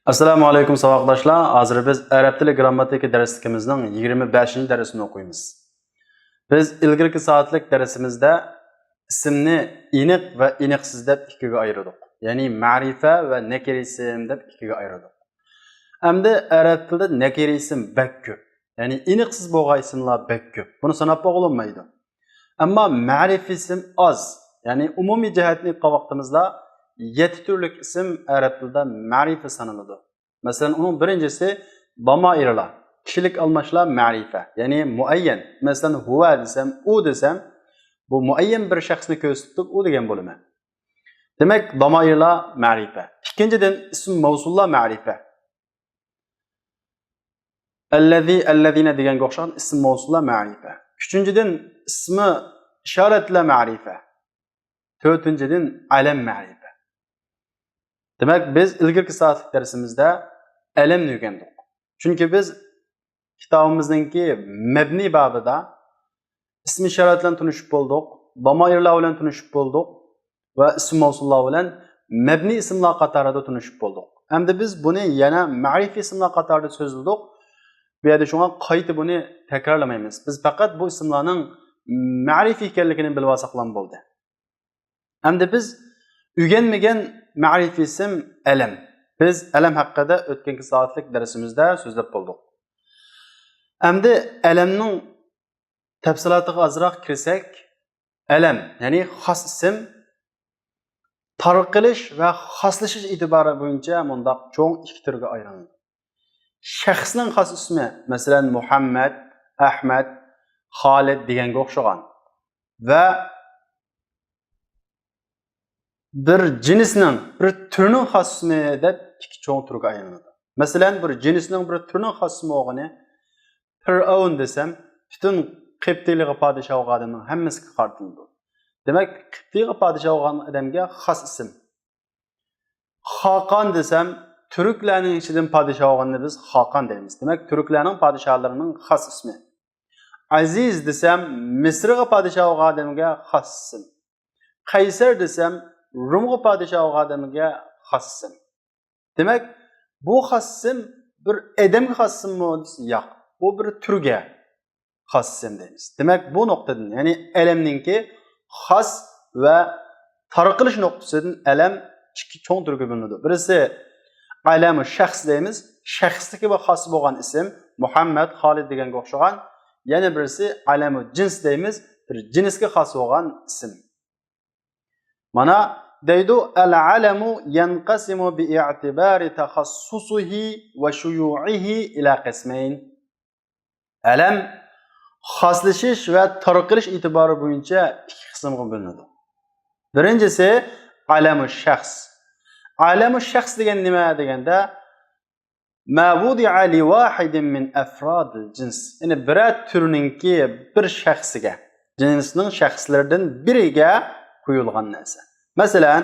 Assalomu alaykum saboqdoshlar. Hozir biz arab tili grammatika darsligimizning 25-darsini o'qiymiz. Biz ilgirki soatlik darsimizda ismni aniq va aniqsiz deb ikkiga ayirdik. Ya'ni ma'rifa va nakira ism deb ikkiga ayirdik. Endi arab tilida nakira ism bak ko'p. Ya'ni aniqsiz bo'lgan ismlar bak ko'p. Buni sanab bo'lmaydi. Ammo ma'rifa ism oz. Ya'ni umumiy jihatni qavaqtimizda 7 turlik ism arab tilida ma'rifa sanaladi. Masalan, onun birincisi damairlar, kişilik almashlar ma'rifa, ya'ni muayyan. Masalan, huwa desam, u desam, bu muayyan bir shaxsni ko'rsatib, u degan bo'limi. Demak, damairlar ma'rifa. Ikkinchidan ism mavsullar ma'rifa. Allazina deganga o'xshagan ism mavsullar ma'rifa. Uchinchidan ismi ishoratlar ma'rifa. To'rtinchidan alam ma'rifa. Demek biz ilgirki saatlik dersimizde alamni o'rgandik. Chunki biz kitobimizdagi mabni babida ism ishorat bilan tunishib bo'ldik, damairlar bilan tunishib bo'ldik va ism mavsullar bilan mabni ismlar qatorida tunishib bo'ldik. Endi biz buni yana ma'rifiy ismlar qatorida so'zladik. Bu yerda shunga qayta buni takrorlamaymiz. Biz faqat bu ismlarning ma'rifiy ekanligini bilib olsak bo'ldi. Endi biz o'rganmagan ma'rifiy ism alam. Biz alam haqida o'tgangi soatlik darsimizda so'zlab bo'ldik. Endi alamning tafsilotiga ozroq kirsak, alam, ya'ni xos ism tarqilish va xoslashish e'tibori bo'yicha mundaq cho'ng ikki turga aylanadi. Shaxsning xos ismi, masalan, Muhammad, Ahmad, Xolid deganga o'xshagan va bir cinsning, bir türning xos ismi deb ikki cho'ng turga aylanadi. Masalan, bir cinsning bir türning xos ismi o'g'ini Fir'avn desam, butun Qibtiylik podshoh odamning hammasiga qartiladi. Demak, Qibtiylik podshoh odamga xos ism. Xoqon desam, turklarning ichidan podshohni biz Xoqon deymiz. Demak, turklarning podshohlarining xos ismi. Aziz desam, Misrga podshoh odamga xos ism. Qaysar desam, Rumga podshoh odamiga xos ism. Demak, bu xos ism bir odamga xos ismmi? Yo'q. Bu bir turga xos ism deymiz. Demak, bu nuqtadan, ya'ni alamningki xos va tarqilish nuqtasidan alam ikki cho'ng turga bo'linadi. Birisi alamu shaxs deymiz. Shaxsdagi va xos bo'lgan ism Muhammad, Xolid deganga o'xshagan. Yana birisi alamu jins deymiz. Bir jinsga xos bo'lgan ism. Mana deydi al-alamu yanqasimu bi'i'tibari takhassusihi va shuyu'ihi ila qismayn. Alam xoslashish va tarqilish e'tibori bo'yicha ikki qismga bo'linadi. Birinchisi alamu shaxs. Alamu shaxs degan nima deganda ma wudi'a li wahidin min afradil jins. Ya'ni bir turningki bir shaxsiga, jinsning shaxslaridan biriga qo'yilgan narsa. Masalan,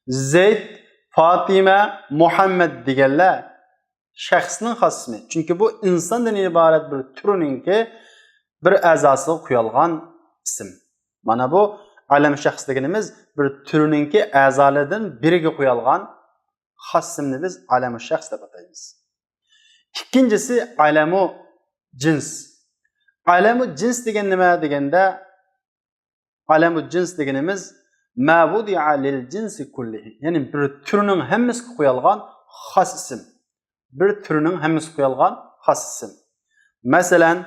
Zayd, Fatima, Muhammad deganlar shaxsning xos ismi. Chunki bu insondan iborat bir turningki bir a'zosiga qo'yilgan ism. Mana bu alam shaxs deganimiz bir turningki a'zolaridan biriga qo'yilgan xos ismni biz alam shaxs deb ataymiz. Ikkinchisi alamu jins. Alamu jins degan nima deganda alamu jins deganimiz ma wudi'a lil jinsi kullihi. Ya'ni bir turning hammasiga qo'yilgan xos ism. Bir turning hammasiga qo'yilgan xos ism. Masalan,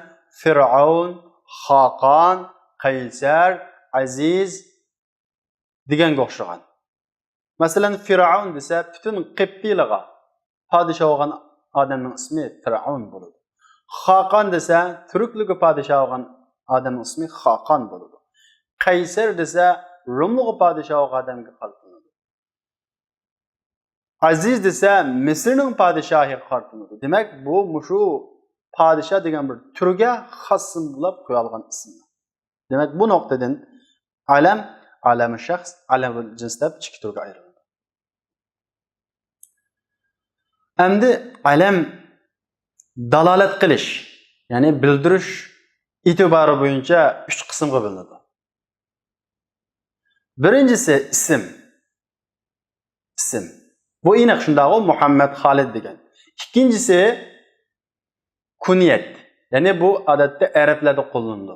Fir'aun, Xoqon, Qaysar, Aziz deganga o'xshagan. Masalan, Fir'aun desa, butun Qibtiylarga podshoh bo'lgan odamning ismi Fir'aun bo'ladi. Xoqon desa, turklarga podshoh bo'lgan odamning ismi Xoqon bo'ladi. Qaysar desa, Rumluq podshoh odamga qartiladi. Aziz desa, Misrning podshohiga qartiladi. Demak, bu mushu podshoh degan bir turga xos ism bo'lib qo'yilgan ism. Demak, bu nuqtadan alam, alamu shaxs, alamul jins deb ikki turga ayriladi. Endi alam dalolat qilish, ya'ni bildirish e'tibori bo'yicha 3 qismga bo'linadi. Birincisi isim. Bu aniq shundaq Muhammad Xolid degan. İkincisi kunyet. Yani bu odatda arablarda qo'llanadi.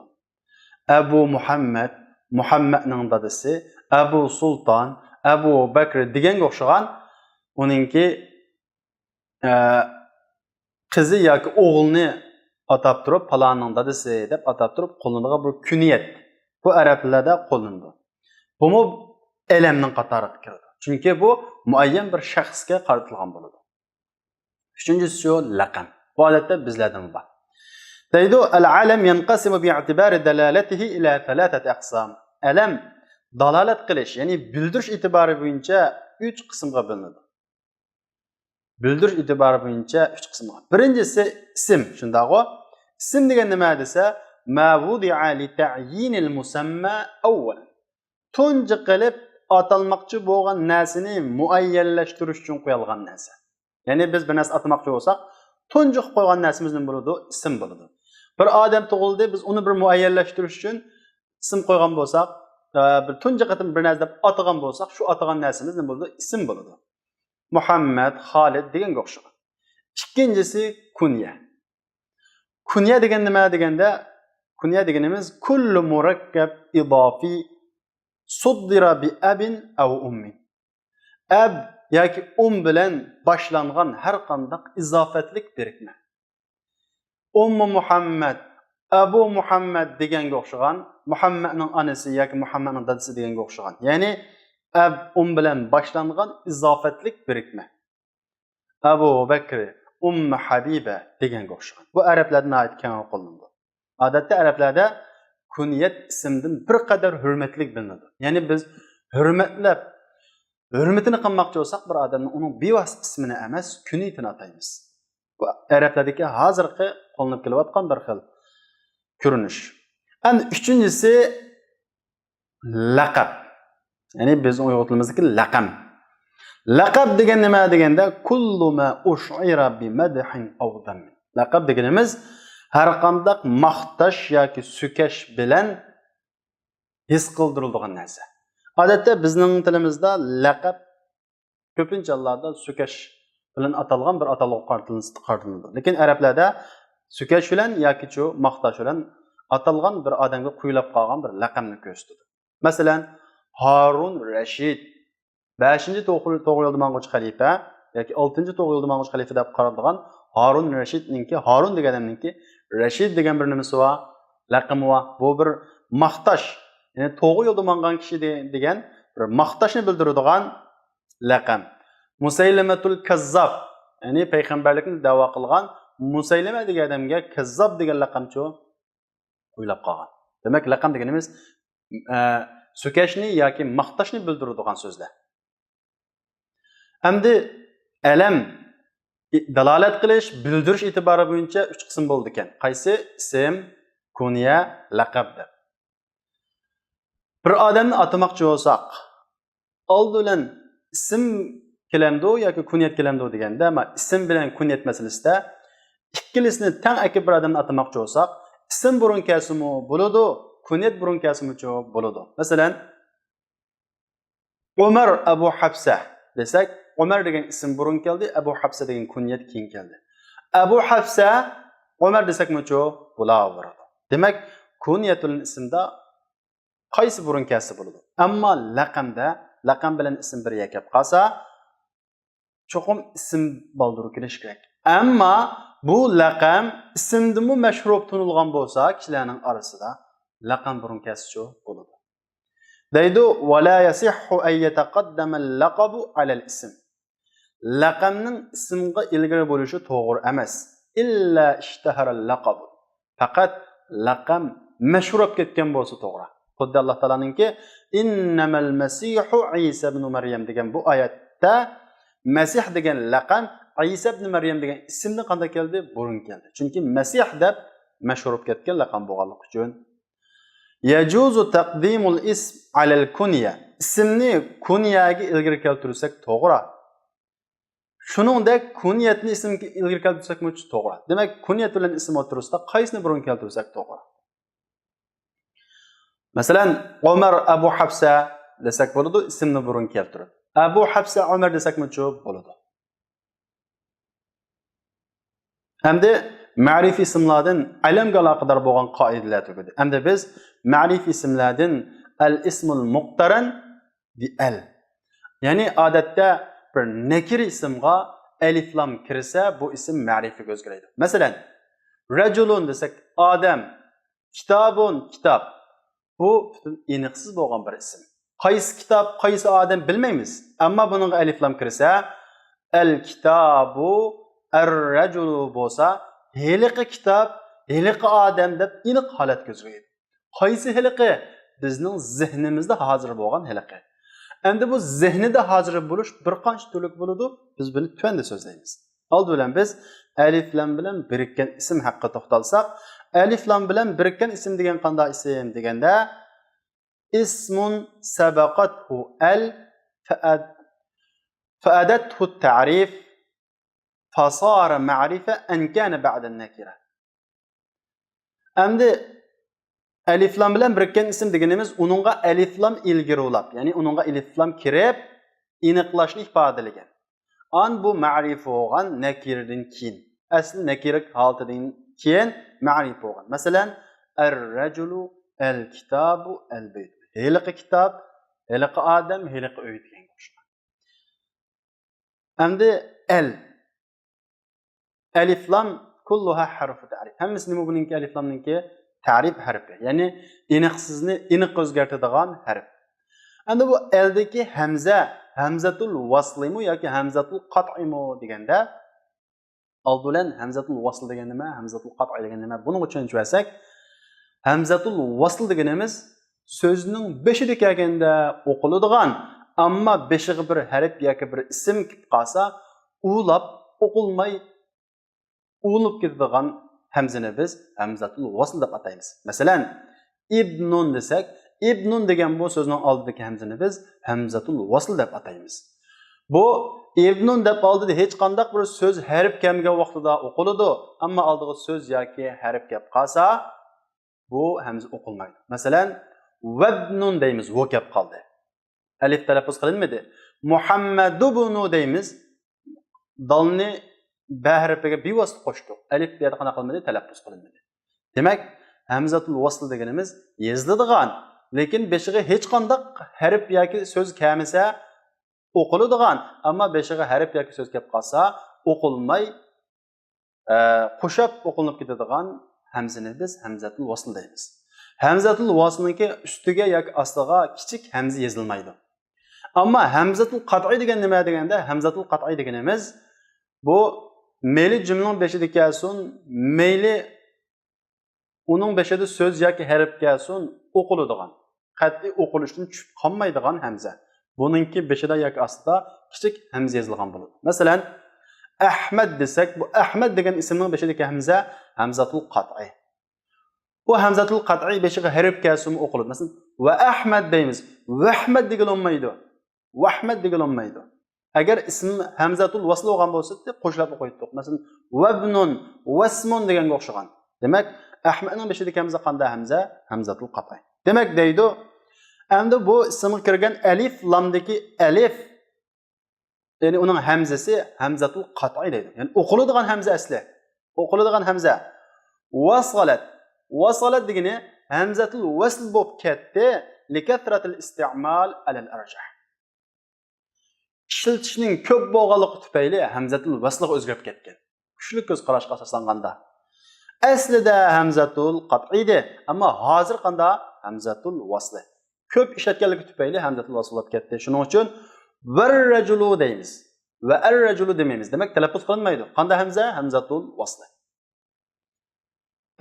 Abu Muhammad, Muhammadning dadasi, Abu Sultan, Abu Bakr deganga o'xshagan uningki qizi yoki o'g'ilni atab turib, palonning dadasi deb atab turib qo'llanadigan bir kunyet. Bu arablarda qo'llanadi. Bu elemning qatoriga kiradi. Chunki bu muayyan bir shaxsga qaratilgan bo'ladi. Üçüncüsü şu laqam. Bu odatda bizlardan bor. Deydi al-alam yanqasimu bi'itibari dalalatihi ila thalathati aqsam. Alam dalalat qilish, ya'ni bildirish e'tibori bo'yicha 3 qismga bo'linadi. Bildirish e'tibori bo'yicha 3 qismga. Birinchisi ism, shundaqo. Ism degan nima desa, ma wudi'a li ta'yinil musamma awwal. Tunji qilib atalmoqchi bo'lgan narsani muayyanlashtirish uchun qo'yilgan narsa. Yani biz bir narsa atmoqchi bo'lsak, tunji qo'ygan narsamiz nima bo'ladi? Ism bo'ladi. Bir odam tug'ildi, biz uni bir muayyanlashtirish uchun ism qo'ygan bo'lsak, bir tunji qatim bir narsa deb atagan bo'lsak, shu atagan narsamiz nima bo'ladi? Ism bo'ladi. Muhammad, Xolid deganga o'xshagan. Ikkinchisi kunya. Kunya degan nima deganda, kunya deganimiz kullu murakkab idofi suddira bi abin aw ummi. Ab yoki bilan boshlangan har qanday izofatlik birikma. Ummu Muhammad, Abu Muhammad deganga o'xshagan, Muhammadning onasi yoki Muhammadning dadasi deganga o'xshagan. Ya'ni ab bilan boshlangan izofatlik birikma. Abu Bakr, Ummu Habiba deganga o'xshagan. Bu arablarning aytgan qo'llanadi. Odatda arablarda kunyat ismdan bir qadar hurmatlik bilinadi. Ya'ni biz hurmatlab hurmatini qilmoqchi bo'lsak, bir odamning uning bevosita ismini emas, kunyatini ataymiz. Bu arablardagi hozirgi qo'llanib kelayotgan bir xil ko'rinish. Endi uchinchisi laqab. Ya'ni biz uyg'ur tilimizdagi laqam. Laqab degan nima deganda kullu ma ush'ira bi madhin aw dam. Laqab deganimiz har qanday maqtash yoki sukash bilan his qildirilgan narsa. Odatda bizning tilimizda laqab ko'pincha hollarda sukash bilan atalgan bir atalg'i qartiladi. Lekin arablarda sukash bilan yoki shu maqtash bilan atalgan bir odamga qo'yilib qolgan bir laqamni ko'rsatadi. Masalan, Harun Rashid 5-to'g'ri yo'lda mang'uvchi xalifa yoki 6-to'g'ri yo'lda mang'uvchi xalifa deb qaralgan Harun Rashidninki, Harun deganimninki Rashid degan bir nimasi bor, laqami bor. Bu bir maqtash, ya'ni to'g'ri yo'lda mang'an kishi degan bir maqtashni bildiradigan laqam. Musaylamatul Kazzab, ya'ni payg'ambarlikni da'vo qilgan Musaylama degan odamga Kazzab degan laqamchi qo'yilib qolgan. Demak, laqam deganimiz sukashni yoki maqtashni bildiradigan so'zlar. Endi alam dalolat qilish, bildirish e'tibori bo'yicha 3 qism bo'ldi ekan. Qaysi? Ism, kunya, laqab deb. Bir odamni atamoqchi bo'lsak, oldi bilan ism kelamdi yoki kunyat kelamdi deganda, ama ism bilan kunyat masalasida ikkilisini teng akib bir odamni atamoqchi bo'lsak, ism burun kasimi bo'ladi, kunyat burun kasimichi bo'ladi. Masalan, Umar Abu Hafsa desak, Umar degan ism burun keldi, Abu Hafsa degan kunyat keyin keldi. Abu Hafsa Umar desakmichi bo'laveradi. Demak, kunyatul ismda qaysi burun kasi bo'ladi? Ammo laqamda, laqam bilan ism bir yakab qolsa, cho'qim ism baldirib kelish kerak. Ammo bu laqam ismdimi mashhur tunilgan bo'lsa, kishilarning orasida laqam burun kasichi bo'ladi. Deydi, "Va la yasihhu an yataqaddama al-laqabu 'ala al-ism." Laqamning ismga ilgari bo'lishi to'g'ri emas. Illa ishtahara al-laqab. Faqat laqam mashhur bo'lib ketgan bo'lsa to'g'ri. Xuddi Alloh taolaninki "Innamal masihu Isa ibn Maryam" degan bu oyatda Masih degan laqam Isa ibn Maryam degan ismni qanday keldi? Burun keldi. Chunki Masih deb mashhur bo'lib ketgan laqam bo'lganligi uchun yajuzu taqdimul ism alal kunya. Ismni kunyaga ilgari keltirsak to'g'ri. Shuningdek, kunyatni ismga ilgari keltirsak to'g'ri. Demak, kunyat bilan ism o'tirisida qaysini burun keltirsak to'g'ri. Masalan, Umar Abu Hafsa desak bo'ladi, ismni burun keltirib. Abu Hafsa Ömer desakmi çok bo'ladi. Hamda ma'rifiy ismlardan alamga aloqador bo'lgan qoidalar tugadi. Hamda biz ma'rifiy ismlardan al-ismul muqtaran bi al. Ya'ni odatda bir nakir ismga alif lam kirsa bu ism ma'rifiy o'zgaradi. Masalan, rajulun desak odam, kitobun kitob. Bu aniqsiz bo'lgan bir ism. Qaysi kitob, qaysi odam bilmaymiz. Ammo buning alif lam kirsa al-kitobu ar-rajulu bo'lsa, heliqi kitob, heliqi odam deb aniq holat ko'zlaydi. Qaysi heliqi? Bizning zihnimizda hozir bo'lgan heliqi. Endi bu zihnida hozir bo'lish bir qancha turlik bo'ladi, biz buni tuanda so'zlaymiz. Oldi bilan biz alif lam bilan birikkan ism haqida to'xtalsak, alif lam bilan birikkan ism degan qanday ism deganda ismun sabaqathu al fa'adathu at-ta'rif fasara ma'rifa an kana ba'da an-nakira. Endi alif lam bilan birikkan ism deganimiz uningga alif lam ilgari ulab, ya'ni uningga alif lam kirib aniqlashni ifodalagan. An bu ma'rif bo'lgan nakirdan keyin, asli nakirak holatidan keyin ma'rif bo'lgan. Masalan, ar-rajulu al-kitabu al-bayt. Heliqi kitob, heliqi odam, heliqi uy degan o'xshagan. Endi alif lam kulluha harfu ta'rif. Hammasi nima buningki alif lamninki ta'rif harfi. Ya'ni aniqsizni aniq o'zgartiradigan harf. Endi bu eldagi hamza, hamzatul vaslimi yoki hamzatul qat'imi deganda oldidan hamzatul vasl degan nima, hamzatul qat'i degan nima? Buning uchun tushunsak, hamzatul vasl deganimiz so'zning beshida kelganda o'qiladigan, ammo beshiga bir harf yoki bir ism kelib qolsa, ulab o'qilmay ulib ketadigan hamzani biz hamzatul vasl deb ataymiz. Masalan, ibnun desak, ibnun degan bu so'zning oldidagi hamzani biz hamzatul vasl deb ataymiz. Bu ibnun deb oldida hech qanday bir so'z harf kelmagan vaqtida o'qiladi, ammo oldiga so'z yoki harf kelib qolsa, bu hamza o'qilmaydi. Masalan, vabnun deymiz, vo kelib qoldi. Alif talaffuz qilinmadi. Muhammadubnu deymiz, dalni ba harfiga bevosita qo'shdik. Alif bu yerda qana qilmadi, talaffuz qilinmadi. Demak, hamzatul vasl deganimiz yoziladigan, lekin beshiga hech qanday harf yoki so'z kelmasa o'qiladigan, ammo beshiga harf yoki so'z kelib qolsa, o'qilmay qo'shib o'qilinib ketadigan hamzani biz hamzatul vasl deymiz. Hamzatul vaslniki ustiga yoki ostiga kichik hamza yozilmaydi. Ammo hamzatul qat'i degan nima deganda, hamzatul qat'i deganimiz bu meyli cümlenin beşida kelsin, meyli uning beshida so'z yoki harf kelsin, o'qiladigan, qat'iy o'qilishdan tushib qolmaydigan hamza. Buningki beshida yoki ostida kichik hamza yozilgan bo'ladi. Masalan, Ahmad desak, bu Ahmad degan ismning beshidagi hamza hamzatul qat'i. Bu hamzatul qat'i beshiga harf kelsin, o'qiladi. Masalan, va Ahmad deymiz. Va Ahmad degan olmaydi. Va Ahmad degan olmaydi. Agar ism hamzatul vasl bo'lgan bo'lsa, qo'shilib qo'ydik. Masalan, vabnun, vasmun deganga o'xshagan. Demak, Ahmadning beshidagi hamza qanday hamza? Hamzatul qat'i. Demak deydi, endi bu ismga kirgan alif lamdagi alif, ya'ni uning hamzasi hamzatul qat'i deydi. Ya'ni o'qiladigan hamza asli. O'qiladigan hamza. Wasalat. Wasalat degani hamzatul vasl bo'lib ketdi, likathratil isti'mal alal arjah. İşletishning ko'p bo'lganligi tufayli hamzatul vaslga o'zgarib ketgan. Kuchli ko'z qarashga asoslanganda. Aslida hamzatul qat'i edi, ammo hozir qanday hamzatul vasl. Ko'p ishlatganligi tufayli hamzatul vasl bo'lib ketdi. Shuning uchun var-rajulu deymiz. Va ar-rajulu demaymiz. Demak, talaffuz qilinmaydi. Qanday hamza? Hamzatul vasl.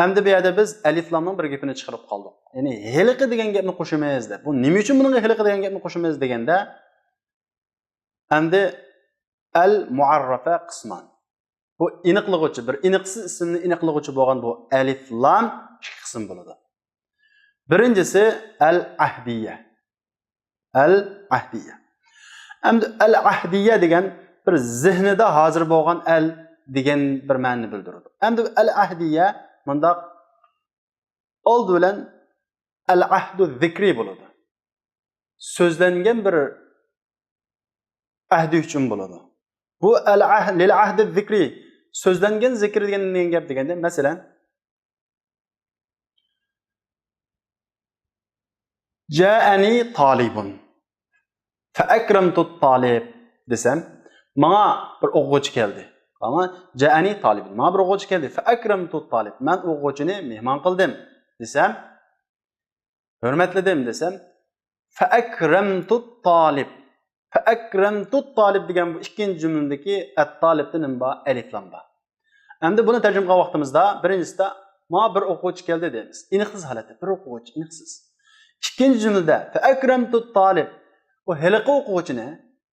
Hamda bu yerda biz alif lamning bir gapini chiqarib qoldik. Ya'ni heliqi degan gapni qo'shamiz deb. Bu nima uchun bunga heliqi degan gapni qo'shamiz deganda, endi al-muarrafa qisman. Bu aniqlig'uchi, bir aniqsiz ismni aniqlig'uchi bo'lgan bu alif lam ikki qism bo'ladi. Birinchisi al-ahdiyya. Al-ahdiyya. Endi al-ahdiyya degan bir zihnida hozir bo'lgan al degan bir ma'noni bildiradi. Endi al-ahdiyya bundaq oldi bilan al-ahdu zikri bo'ladi. So'zlangan bir ahdi uchun bo'ladi. Bu al-ahd lil ahd zikri so'zlangan zikr degan nima gap deganda, masalan, ja'ani talibun fa akramtu talib desam, menga bir o'quvchi keldi. Ama ja'ani talibun, menga bir o'quvchi keldi. Fa akramtu talib, men o'quvchini mehmon qildim desam, hurmatladim desam, fa akramtu talib. Fa akramtu talib degan bu ikkinchi jumladagi at-talibda nima bor? Alif lam bor. Endi buni tarjima qilgan vaqtimizda birinchisida menga bir o'quvchi keldi deymiz. Iniqsiz holatda bir o'quvchi, iniqsiz. İkinci cümlede fa akramtu talib. O heliqi o'quvchini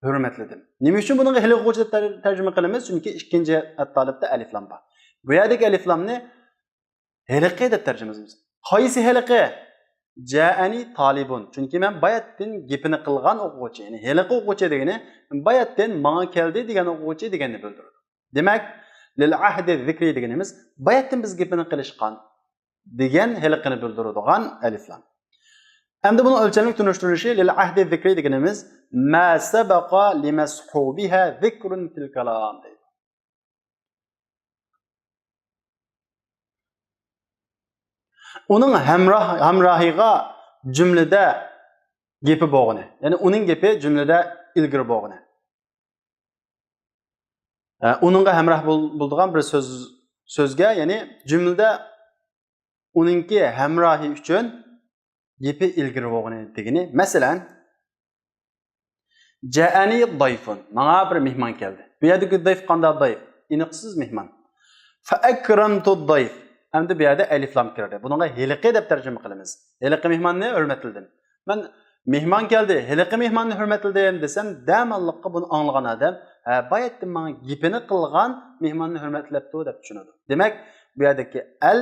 hurmatladim. Nima uchun buni heliqi o'quvchi deb tarjima qilamiz? Chunki ikkinchi at-talibda alif lam bor. Bu yerdagi alif lamni heliqi deb tarjima qilamiz. Qaysi heliqi? Ja'ani talibun. Chunki men bayatdan gapini qilgan o'quvchi, ya'ni heliqi o'quvchi degani bayatdan menga keldi degan o'quvchi deganni bildiradi. Demak, lil ahdi zikri deganimiz bayatdan biz gapini qilishgan degan heliqini bildiradigan alif lam. Endi buni o'lchamlik tunishtirilishi lil ahdi zikri deganimiz ma sabaqa limashubiha zikrun fil kalam deydi. Uning hamrohiga jumlada gapi bo'lgani, ya'ni uning gapi jumlada ilgari bo'lgani. Uningga hamroh bo'ladigan bir so'zga, ya'ni jumlada uningki hamrohi uchun gapi ilgari bo'lgani degani. Masalan, ja'ani dayfun, menga bir mehmon keldi. Bu yerdagi dayf qanday dayf? Iniqsiz mehmon. Fa akramtu dayf. Endi bu yerda alif lam kiradi. Bunga heliqi deb tarjima qilamiz. Heliqi mehmonni hurmatladim. Men mehmon keldi, heliqi mehmonni hurmatladim desam, damalliqqa buni anglagan odam, bayatda menga gapini qilgan mehmonni hurmatlabdi deb tushunadi. Demak, bu yerdagi al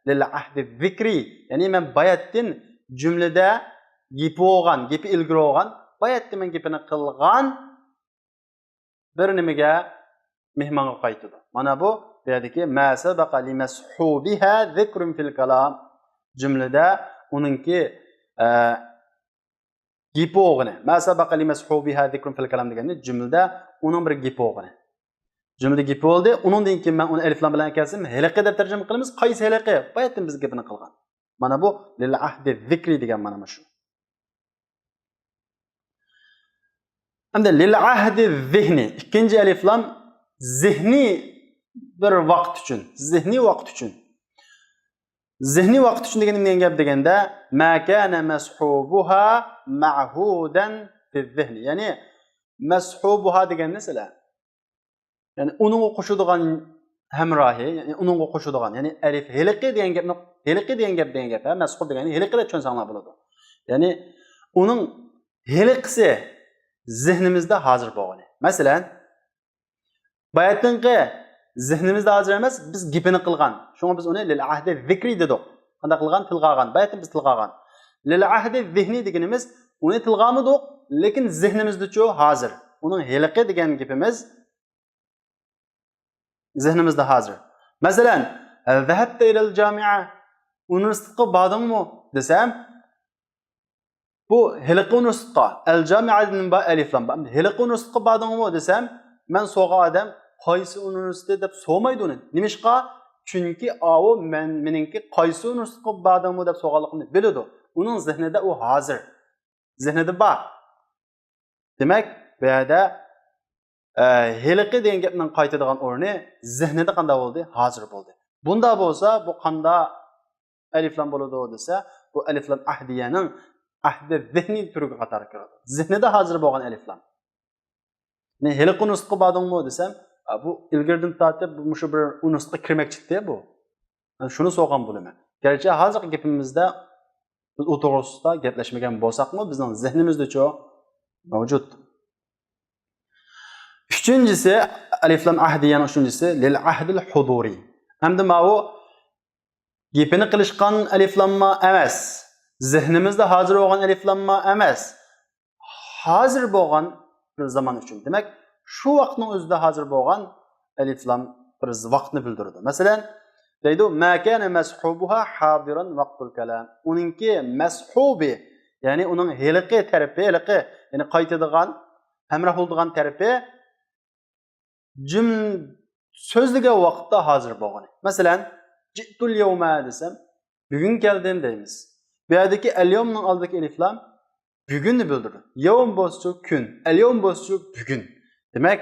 lil ahdi zikri, ya'ni men bayatdan jumlada gapi bo'lgan, gapi ilgari bo'lgan, bayatda men gapini qilgan bir nimaga mehmonga qaytadi. Mana bu yerdagi ma sabaqa limashubiha zikrun fil kalam jumlada uningki gapi bo'lgani. Ma sabaqa limashubiha zikrun fil kalam deganda jumlada uning bir gapi bo'lgani. Jumlada gapi bo'ldi, uningdan keyin men uni alif lam bilan kelsim, heliqi deb tarjima qilamiz. Qaysi heliqi? Bayatdan biz gapini qilgan. Mana bu lil ahdi zikri degan mana shu. Endi lil ahdi zihni ikkinchi alif lam zihni bir vaqt uchun, zihni vaqt uchun. Zihni vaqt uchun degan nima gap deganda ma kana mashubuha ma'hudan fi zihni. Ya'ni mashubuha degan narsalar. Ya'ni uning qo'shadigan hamrohi, ya'ni uning qo'shadigan, ya'ni alif heliqi degan gapni heliqi degan gap, mashhur degani heliqi deb tushunsanlar bo'ladi. Ya'ni uning heliqisi zihnimizda hozir bo'lgani. Masalan, bayatınki zihnimizda hozir emas, biz gapini qilgan. Shunga biz uni lil ahdi zikri dedik. Qanday qilgan? Tilg'agan. Bayatdan biz tilg'agan. Lil ahdi zihni deganimiz uni tilg'amadik, lekin zihnimizda-chu hozir. Uning heliqi degan gapimiz zihnimizda hozir. Masalan, zahabta ilal jami'a, universitetga bordingmi desam, bu heliqi universitetga, al jami'adan ba alif lam. Heliqi universitetga bordingmi desam, men so'g'a odam qaysi universitet deb so'maydi uni. Nimishqa? Chunki o meningki qaysi universitetga bordingmi deb so'g'aligini biladi. Uning zihnida u hozir. Zihnida bor. Demak, bu yerda heliqi degan gapning qaytadigan o'rni zihnida qanday bo'ldi? Hozir bo'ldi. Bunda bo'lsa, bu qanday alif lam bo'ladi desa, bu alif lam ahdiyaning ahdi zihni turiga qatori kiradi. Zihnida hozir bo'lgan alif lam. Ne heliqi universitetga bordingmi desam, bu ilgirdan tortib shu bir universitetga kirmoqchi bu. Men shuni so'rgan bo'laman. Garchi hozirgi gapimizda biz u to'g'risida gaplashmagan bo'lsaqmi, bizning zihnimizda-chu mavjud. Üçüncüsü alif lam ahdiyan, üçüncüsü lil ahdil huduri. Hamda bu gapini qilishgan alif lamma emas. Zihnimizda hozir bo'lgan alif lamma emas. Hozir bo'lgan bir zaman uchun. Demak, shu vaqtning o'zida hozir bo'lgan alif lam bir vaqtni bildiradi. Masalan, deydi ma kana mashubuha hadiran vaqtul kalam. Uningki mashubi, ya'ni uning heliqi tarafi, heliqi, ya'ni qaytadigan Həmrah olduğan tərəfi sözlüge vaqtda hazır bolğan. Məsələn, "Cittul yawma" desem, "Bugün geldim" deyimiz. Bu yerdeki el-yawm'ның aldaki elif lam bugünni bildirir. Yawm bolsa kun, el-yawm bolsa bugün. Demek,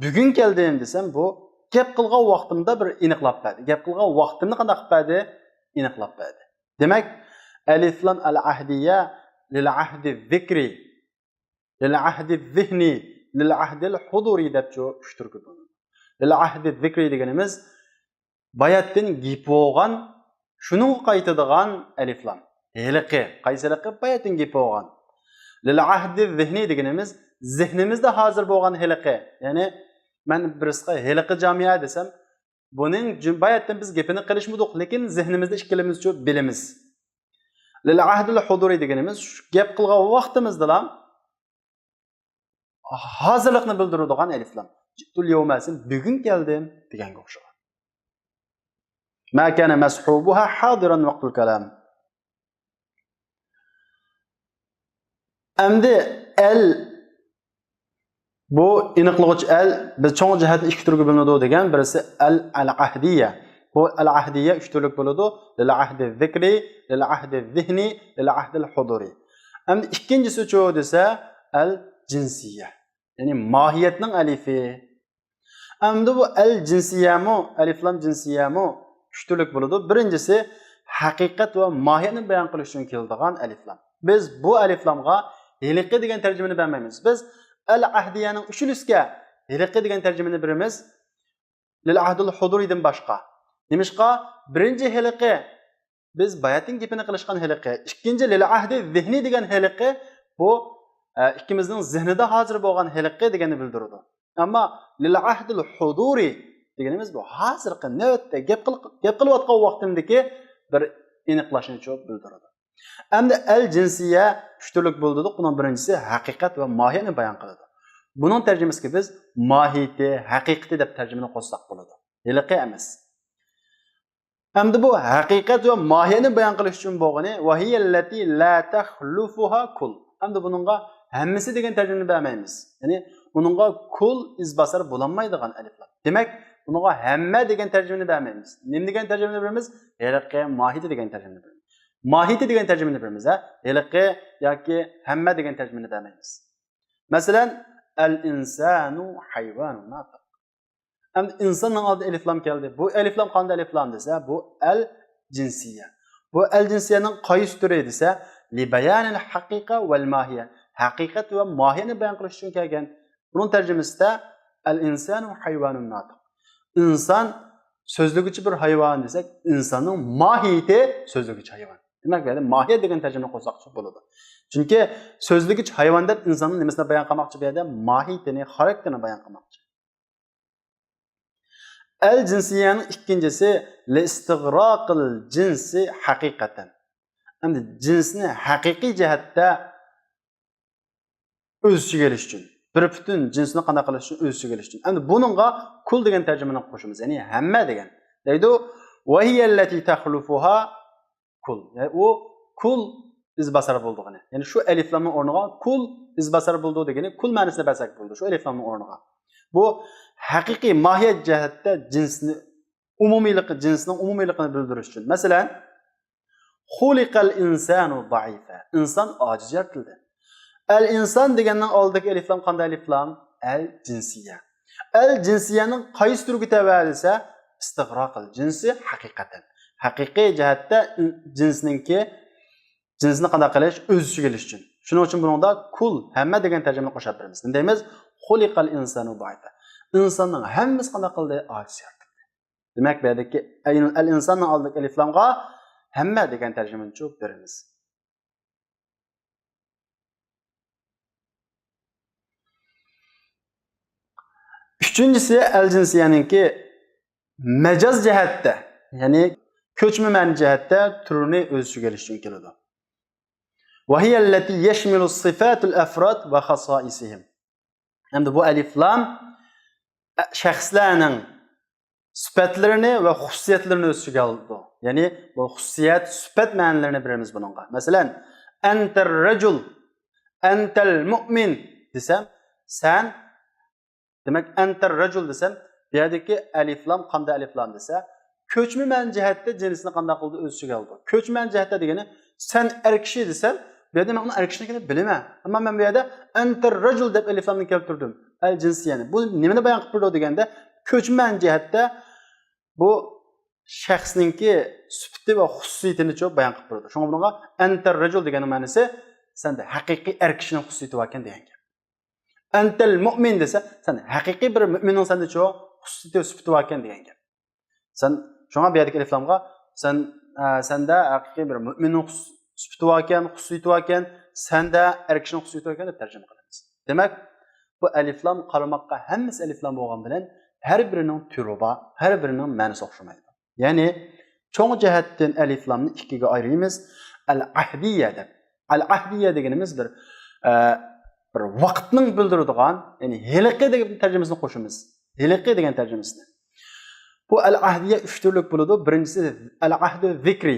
bugün geldim desem bu gap qilgan vaqtimda bir aniqlab berdi. Gap qilgan vaqtimni qanday qilib berdi? Aniqlab berdi. Demek, elif lam al-ahdiyya lil-ahdi zikri, lil-ahdi zihni, lil-ahdi al-huduri deb uch turga bo'linadi. Lil-ahdi zikri deganimiz bayatdan gap bo'lgan, şunun qaytadigan elif lam. Heliqi, qaysiliqi bayatdan gap bo'lgan. Lil-ahdi zihni deganimiz zihnimizde hazır bo'lgan heliqi. Ya'ni men birisqa heliqi jamiya desem, buning bayatdan biz gapini qilishmidik, lekin zihnimizda ikkilimiz shu bilimiz. Lil-ahdi al-huduri deganimiz gap qilgan vaqtimizda ham hazırlıqni bildiradigan elif lam. Cittul yawmasin bugun keldim deganga o'xshaydi. Ma kana mashubuha hadiran vaqtul kalam. Endi el bu iniqlig'ich el biz cho'ng jihatda ikki turga bo'linadi degan, birisi al-ahdiyya. Bu al-ahdiyya uch turlik bo'ladi. Lil-ahdi zikri, lil-ahdi zihni, lil-ahdi al-huduri. Endi ikkinchisi-chi desa al-jinsiyya. Yani mahiyetning alifi. Endi bu al-jinsiyyamu, alif lam jinsiyyamu uch turlik bo'ladi. Birinchisi haqiqat va mohiyatni bayon qilish uchun keladigan alif lam. Biz bu alif lamga heliqi degan tarjimani bermaymiz. Biz al-ahdiyaning uchulisga heliqi degan tarjimani beramiz. Lil-ahdil huduridan boshqa. Nimishqa birinchi heliqi biz bayatin gapini qilishgan heliqi, ikkinchi lil-ahdi zihni degan heliqi bu ikkimizning zihnida hozir bo'lgan heliqi deganni bildiradi. Ammo lil-ahdil huduri deganimiz bu hozirgi navbatda gap qilayotgan vaqtimdagi bir aniqlashni bildiradi. Endi al-jinsiyya uch turlik bo'ldi. Bunun birincisi haqiqat va mohiyatni bayon qiladi. Bunun tarjimasiga biz mohiyati, haqiqati deb tarjimani qo'shsak bo'ladi. Heliqi emas. Endi bu haqiqat va mohiyatni bayon qilish uchun bo'lgani va hiyallati la takhlufuha kul. Endi buningga hammasi degan tarjimani bermaymiz. Ya'ni buningga kul izbasar bo'lanmaydigan aliflar. Demak, buningga hamma degan tarjimani bermaymiz. Nima degan tarjimani beramiz? Heliqi, mohiyati degan tarjimani beramiz. Mahiyeti degan tarjimani beramiz, heliqi yoki hamma degan tarjimani bermaymiz. Masalan, al-insanu hayvanun natiq. Endi insonning oldida alif lam keldi. Bu alif lam qanday alif lam desa, bu al-jinsiyya. Bu al-jinsiyyaning qaysi turi desa, li bayanil haqiqa val mahiya. Haqiqat va mohiyatni bayon qilish uchun kelgan. Bunun tarjimasida al-insanu hayvanun natiq. İnsan sözlügüçü bir hayvan desek, insanın mahiyeti sözlügüçü hayvan. Demek böyle mahiyet degan tarjimani qo'shsaqchi bo'ladi. Chunki so'zligich hayvon deb insonning nimasini bayon qilmoqchi bu yerda mohiyatini, xarakterini bayon qilmoqchi. Al-jinsiyyaning ikkinchisi li-istighraqil jinsi haqiqatan. Endi jinsni haqiqiy jihatda o'z ichiga olish uchun, bir butun jinsni qanday qilish uchun o'z ichiga olish uchun. Endi buningga kul degan tarjimani qo'shamiz, ya'ni hamma degan. Deydi, "Va hiyallati takhlufuha kul." Yani o kul izbasar bo'ldigini. Yani şu elif lamning o'rniga kul izbasar bo'ldi degani kul ma'nosida bersak bo'ldi. Şu elif lamning o'rniga. Bu haqiqiy mohiyat jihatda jinsni umumiylikni, jinsning umumiyligini bildirish uchun. Masalan, xuliqal insanu da'ifa. İnsan ojiz yaratildi. Al-inson deganning oldidagi elif lam qanday elif lam? Al-jinsiyya. Al-jinsiyyaning qaysi turiga tava desa, istighraqil jinsi haqiqatan. Haqiqiy jihatda jinsni qanday qilish, o'z ichiga olish uchun. Shuning uchun buningda kul, hamma degan tarjimani qo'shib beramiz. Deymiz, xuliqal insanu da'ifa. İnsanning hammasi qanday qildi? Ojiz yaratildi. Demak, bu yerdagi al-insonning oldidagi elif lamga hamma degan tarjimani cho'p beramiz. Üçüncüsü el-jinsiyyaninki mecaz jihatda, ya'ni ko'chma ma'ni jihatda turini o'z ichiga olish uchun keladi. Va hiya allati yashmilu sifatul afrad va khasaisihim. Endi bu alif lam shaxslarning sifatlarini va xususiyatlarini o'z ichiga oladi. Ya'ni bu xususiyat, sifat ma'nilarini beramiz buningga. Masalan, antar rajul, antal mu'min desem, sen demek enter racul desem, bu yerdeki eliflam qanday eliflam desa, ko'chman jihatda jinsini qanday qildi o'z ichiga oldi. Ko'chman jihatda degani sen er kishi desam, bu yerda men uni er kishiligini bilaman. Ammo men bu yerda enter racul deb eliflamni keltirdim. El jinsiyani. Bu nimani bayon qilib turdi deganda, ko'chman jihatda bu shaxsninki sifati va xususiyatini cho'p bayon qilib turdi. Shunga bunga enter racul degani ma'nosi senda haqiqiy er kishining xususiyati bor ekan degan. Entel mu'min desa, sen haqiqiy bir mu'minning senda cho'q xususiyati sifati bor ekan degan gap. Sen shunga bu yerdagi eliflamga senda haqiqiy bir mu'minning sifati bor ekan, xususiyati bor ekan, senda er kishining xususiyati bor ekan deb tarjima qilamiz. Demak, bu eliflam qaramoqqa hammasi eliflam bo'lgan bilan har birining turi bor, har birining ma'nosi o'xshamaydi. Ya'ni cho'ng jihatdan eliflamni ikkiga ayiramiz. Al-ahdiyya deb. Al-ahdiyya deganimiz bir vaqtning bildiradigan, ya'ni hiliqi degan tarjimasini qo'shamiz. Hiliqi degan tarjimasini. Bu al-ahdiyya 3 turlik bo'ladi. Birinchisi al-ahdu zikri.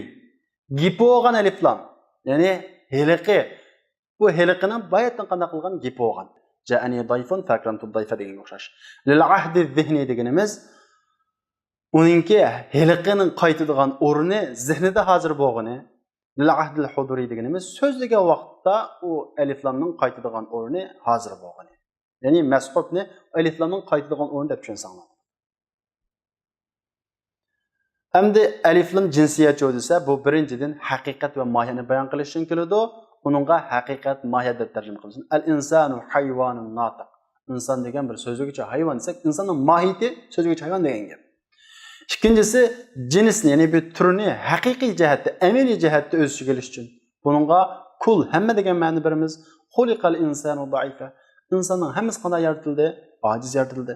Gipi bo'lgan eliflam. Ya'ni hiliqi. Bu hiliqining bayatdan qanday qilgan gipi bo'lgan. Ja'ani dayfun fakramtu dayfa degan o'xshash. Lil-ahdi zihni deganimiz uningki hiliqining qaytadigan o'rni zihnida hozir bo'lgani. Lil-ahdil huduri deganimiz so'zlagan vaqtda u eliflamning qaytadigan o'rni hozir bo'lgani. Ya'ni mas'hubni eliflamning qaytadigan o'rni deb tushunsangiz. Endi eliflam jinsiyat desa, bu birinchidan haqiqat va mohiyatni bayon qilish uchun keladi. Uningga haqiqat, mohiyat deb tarjima qilamiz. Al-insanu hayvonun natiq. Inson degan bir so'zligicha hayvon desak, insonning mohiyati so'zligicha hayvon degan gap. İkincisi cinsni, ya'ni bir turini haqiqiy jihatda, amaliy jihatda o'z ichiga olish uchun. Buningga kul hamma degan ma'no beramiz. Xuliqal insanu da'ifa. İnsanning hammasi qanday yaratildi? Ojiz yaratildi.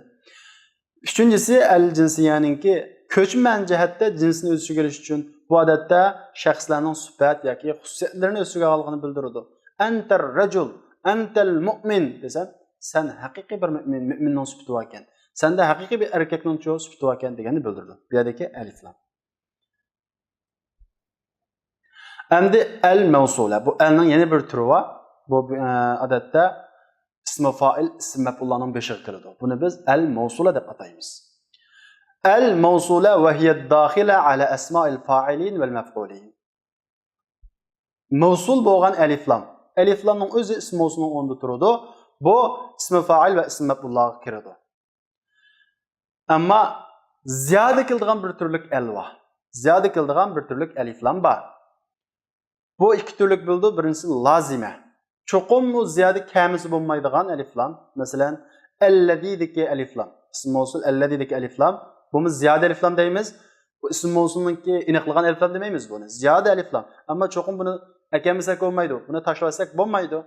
Üçüncüsü el-jinsiyaninki ko'chman jihatda jinsni o'z ichiga olish uchun bu odatda shaxslarning sifat yoki xususiyatlarini o'z ichiga olganini bildiradi. Antar rajul, antal mu'min desam, sen haqiqiy bir mu'minning sifati bor ekan. Senda haqiqiy bir erkakning cho'q sifati bor ekan deganini bildirdi. Bu yerdagi aliflam. Endi al-mavsula. Bu alning yana bir turi bor. Bu odatda ismi fa'il, ism maf'ullarning beshiga kiradi. Buni biz al-mavsula deb ataymiz. Al-mavsula va hiya ad-dakhila ala asma'il fa'ilin vel maf'ulin. Mavsul bo'lgan aliflam. Aliflamning o'zi ism mavsulning o'rnida turadi. Bu ismi fa'il va ism maf'ullarga kiradi. Amma ziyoda qiladigan bir turlik al bor. Ziyoda qiladigan bir turlik aliflam bor. Bu ikki turlik bo'ldi. Birinchisi lazima. Cho'qim bu ziyoda kamisi bo'lmaydigan aliflam. Masalan, allazidagi aliflam. Ism mavsul allazidagi aliflam. Buni ziyoda aliflam deymiz. Bu ism mavsulninki aniqlagan aliflam demaymiz buni. Ziyoda aliflam. Ammo cho'qim buni akamisak bo'lmaydi. Buni tashlasak bo'lmaydi.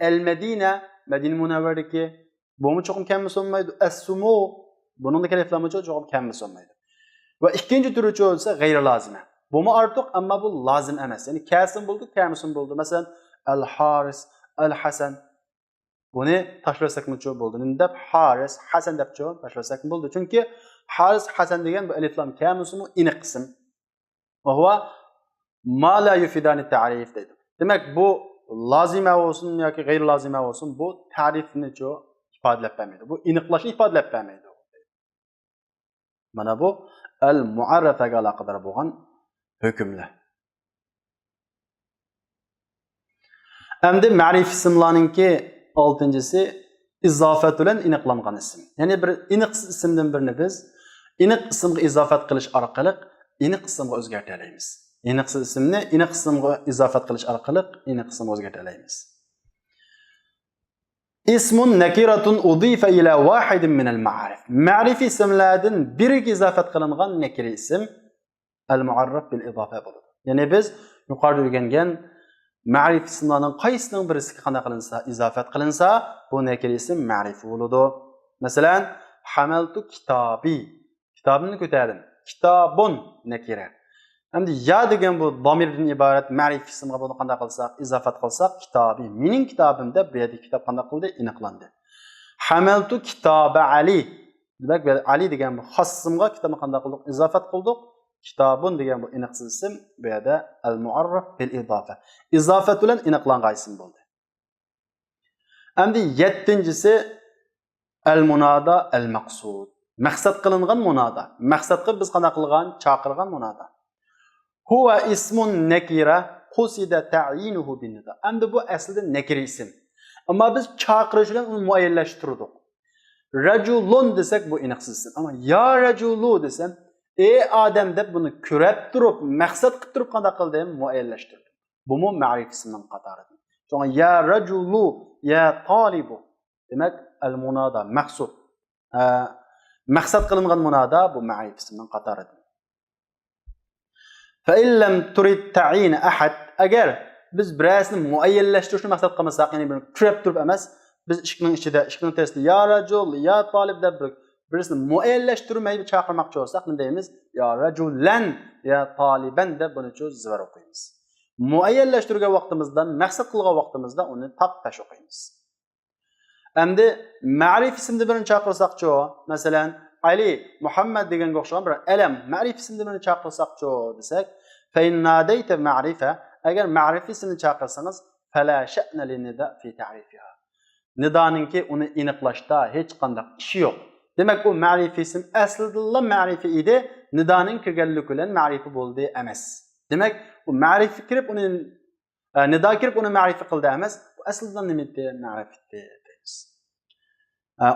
Al-Madina, Madina Munawvaradagi buni cho'qim kamisi bo'lmaydi. As-Sumu bunun da aliflamı çok kemmiş olmaydı. Ve ikinci türü çoğulsa gayri lazime. Bu mu artık ama bu lazım emes. Yani kesin buldu, kemisin buldu. Mesela el-Haris, el-Hasan. Bunu taşlarsak mı çoğu buldu? Nindep Haris, Hasan dep çoğu taşlarsak mı buldu? Çünkü Haris, Hasan degen bu eliflam kemisin mu inik kısım. Ve huwa ma la yufidani ta'rif dedi. Demek bu lazime olsun ya ki gayri lazime olsun bu tarifini çoğu ifade etmeydi. Bu iniklaşını ifade etmeydi. Mana bu al-mu'arrafaga aloqador bo'lgan hukmlar. Endi ma'rif ismlarninki 6-si izofat bilan aniqlangan ism. Ya'ni bir aniq ismdan birini biz aniq ismga izofat qilish orqali aniq ismga o'zgartira olamiz. Aniq ismni aniq ismga izofat qilish orqali aniq ismga o'zgartira olamiz. İsmun nekiratun udife ila wahidin min al-ma'arif. Ma'rif isimlardan biriga izofat qilingan nekira ism al-mu'arraf bil izofa bo'ladi. Ya'ni biz yuqorida o'rgangan ma'rif ismlarning qaysining birisiga qanday qilinsa, izofat qilinsa, bu nekira ism ma'rif bo'ladi. Masalan, hamaltu kitabi. Kitobimni ko'tardim. Kitobun nekira. Endi ya degan bu domirdan iborat ma'rif ismga buni qanday qilsak, izofat qilsak, kitobi, mening kitobimda bu yerda kitob qanday qildi? Aniqlandi. Hamaltu kitoba Ali. Demak, Ali degan bu xos ismga kitobni qanday qildik? Izofat qildik. Kitobun degan bu aniq ism bu yerda al-mu'arraf bil izofa. Izofat bilan aniqlangan ism bo'ldi. Endi 7-incisi el-munada el-maqsud. Maqsad qilingan munada. Maqsadga biz qana qilgan, chaqirgan munada. Huwa ismun nakira qusida ta'yinuhu bin-nida. Endi bu aslida nakira ism. Ammo biz chaqirish bilan uni muayyanlashtirdik. Raculun desek bu iniqsizsin. Ama ya raculu desem, ey Adem deb bunu ko'rib turib, maqsad qilib turib qanday qildim muayyanlashtirdim. Bu mu ma'rif ismining qatoridir. So'ng ya raculu, ya talibu. Demak, al-munada maqsud. Maqsad qilingan munada bu ma'rif ismining qatoridir. Fa in lam turid ta'yin ahad, agar biz birazini muayyanlashtirishni maqsad qilmasak, ya'ni buni ko'rib turib emas, biz ishning ichida, ishning testi ya racul, ya talib deb birisini muayyanlashtirmay chaqirmoqchi bo'lsak, nima deymiz? Ya raculan, ya taliban deb buni zivor o'qiymiz. Muayyanlashtirgan vaqtimizdan, maqsad qilgan vaqtimizda uni taq-tash o'qiymiz. Endi ma'rif ismni birini chaqirsak-chi, masalan, Ali, Muhammad deganga o'xshagan bir alam ma'rif ismni birini chaqirsak-chi desak, fa in nadayta ma'rifa, agar ma'rif ismni chaqirsangiz, fala sha'na lin-nida fi ta'rifiha. Nidaninki uni aniqlashda hech qanday ishi yo'q. Demak, bu ma'rifi ism aslida ma'rifi edi, nidaning kirganligi bilan ma'rifi bo'ldi emas. Demak, bu ma'rifi kirib uni nida kirib uni ma'rifi qildi emas, bu aslida nima edi? Ma'rifi deymiz.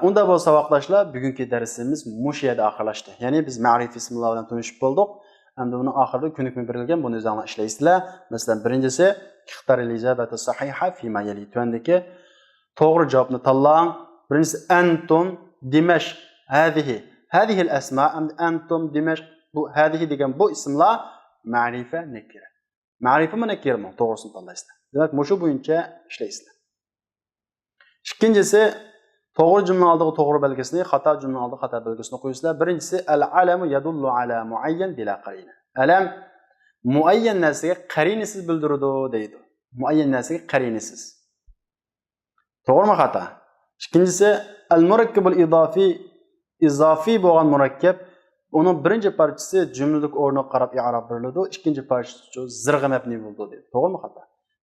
Unda bo'lsa vaqtdoshlar, bugungi darsimiz mush yerda oxirlashdi. Ya'ni biz ma'rifi ismlar bilan tanishib bo'ldik. Endi buni oxirida ko'nikma berilgan, buni o'zingizlar ishlaysizlar. Masalan, birinchisi ixtar al-ijabata sahiha fi ma yali. Tuandagi to'g'ri javobni tanlang. Birinchisi antum Dimashq. Hadihi al-asma, antum Dimashq. Bu hadihi degan bu ismlar ma'rifa nakira. Ma'rifa mi nakira mi? To'g'risini tanlaysizlar. Demak, mushu bo'yicha ishlaysizlar. Ikkinchisi to'g'ri jumla oldiga to'g'ri belgisini, xato jumla oldiga xato belgisini qo'yisizlar. Birinchisi al-alamu yadullu ala muayyan bila qarina. Alam muayyan narsaga qarinasiz bildiradi deydi. Muayyan narsaga qarinasiz. To'g'rimi xato? Ikkinchisi al-murakkabul izofiy bo'lgan murakkab, uning birinchi parchasi jumlalik o'rniga qarab i'rob beriladi, ikkinchi parchasi zirg'i mabni bo'ldi deydi. To'g'rimi xato?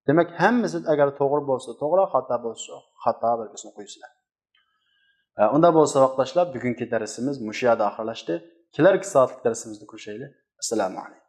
Demak, hammasi agar to'g'ri bo'lsa, to'g'ri, xato bo'lsa, xato belgisini qo'yisizlar. Unda bo'lsa vaqtdoshlar, bugungi darsimiz mush yerda oxirlashdi. Kelarki soatlik darsimizni ko'rishaylik. Assalomu alaykum.